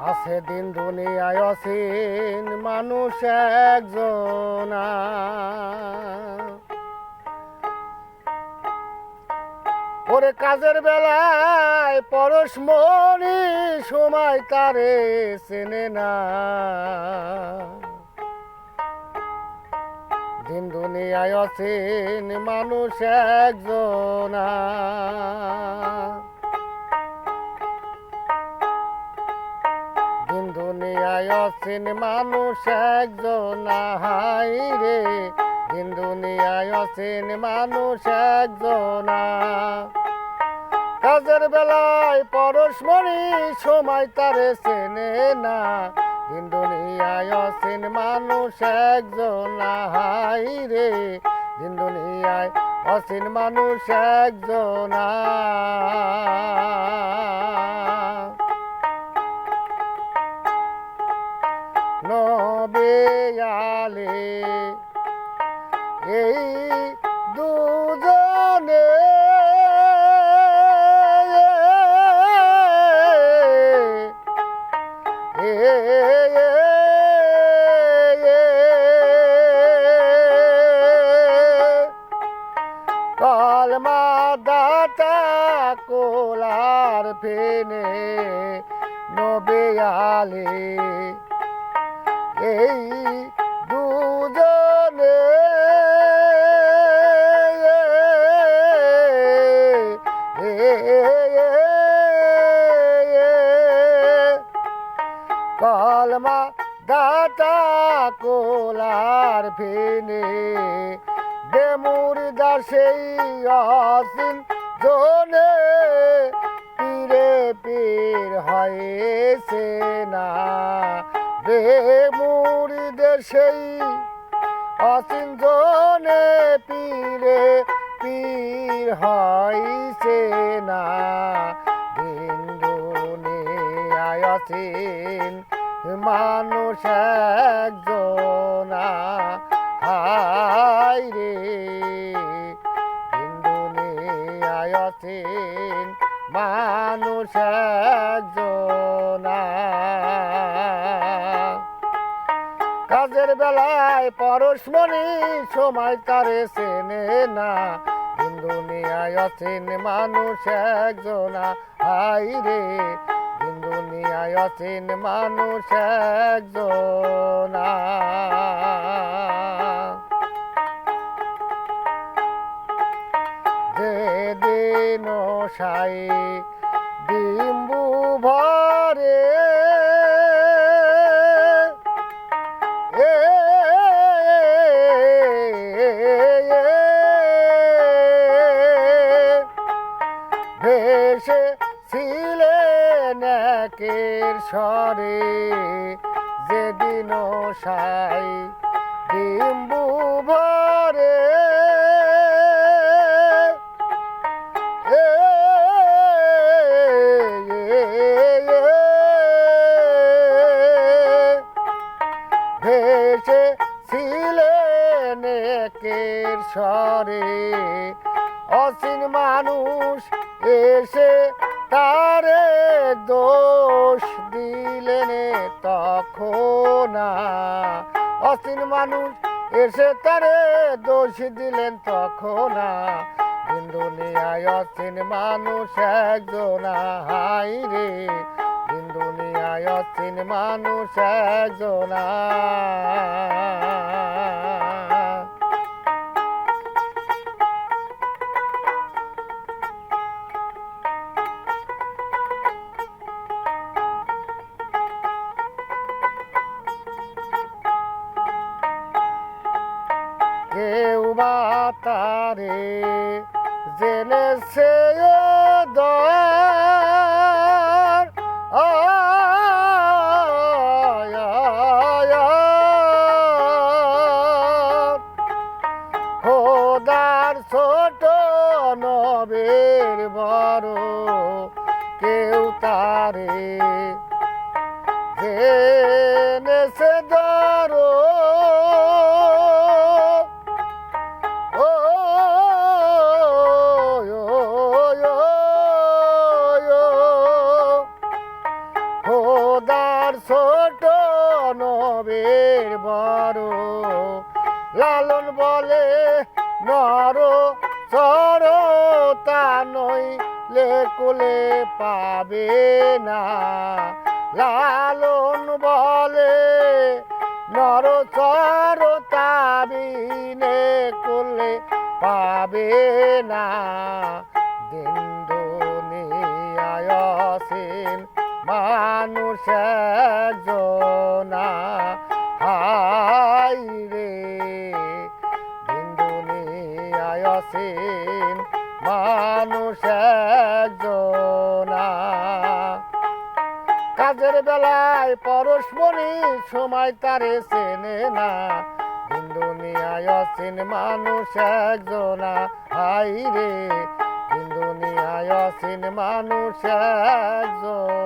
আছে দিন দুনিয়ায় অসীন মানুষ একজনা, ওরে কাজের বেলায় পরশমণি সময় তারে চেনে না। দিন দুনিয়ায় অসীন মানুষ একজনা, দিন দুনিয়ায় অসীন মানুষ একজনা, হাই রে দিন দুনিয়ায় অসীন মানুষ একজনা। কাজের বেলায় পরশমণি সময় তারে চেনে না। দিন দুনিয়ায় অসীন মানুষ একজনা, হাই রে দিন দুনিয়ায় অসীন মানুষ একজনা। নবে আলে এই দুজনে কলমা দাতা কোলার ফেনে নবে আলে এই দুজনে কলমা দাতা কোলার ফেনে বেমুরিদা সেই অসীন জনে পীরে পীর হয়েছে না। বেমুরিদে সেই অসীন জনে পীরে পীর হয়েছে না। দিন দুনিয়ায় অসীন মানুষ একজনা, হাই রে দিন দুনিয়ায় অসীন মানুষ একজনা। কাজের বেলায় পরশমণি সময় তারে চেনে না। দিন দুনিয়ায় অসীন মানুষ একজনা, হাই রে দিন দুনিয়ায় অসীন মানুষ একজনা। যেদিন সাই ডিম্বু ভরে ভেসে ছিলেন একের স্বরে, যেদিন সাই ডিম্বু ভরে ভেসে ছিলেন একের স্বরে। অসীন মানুষ এসে তারে দোষ দিলেন তখন, অসীন মানুষ এসে তারে দোষ দিলেন তখন। দিন দুনিয়ায় অসীন মানুষ একজনা, হাই রে দিন দুনিয়ায় অসীন মানুষ একজনা। কেউ বা তারে জেনেছে দর, খোদার ছোট নবের বড়, কেউ তারে জেনেছে দর। খোদা ছোট নবীর বড় লালন বলে নর চর তা নইলে কোলে পাবে না লালন বলে নর চর তাবিনে কোলে পাবে না দিন দুনিয়ায় আসেন মানুষ একজনা হাই রে দিন দুনিয়ায় আসেন মানুষ একজনা কাজের বেলায় পরশমণি সময় তারে চেনে না দিন দুনিয়ায় আসেন মানুষ একজনা হাই রে দিন দুনিয়ায় আসেন মানুষ একজন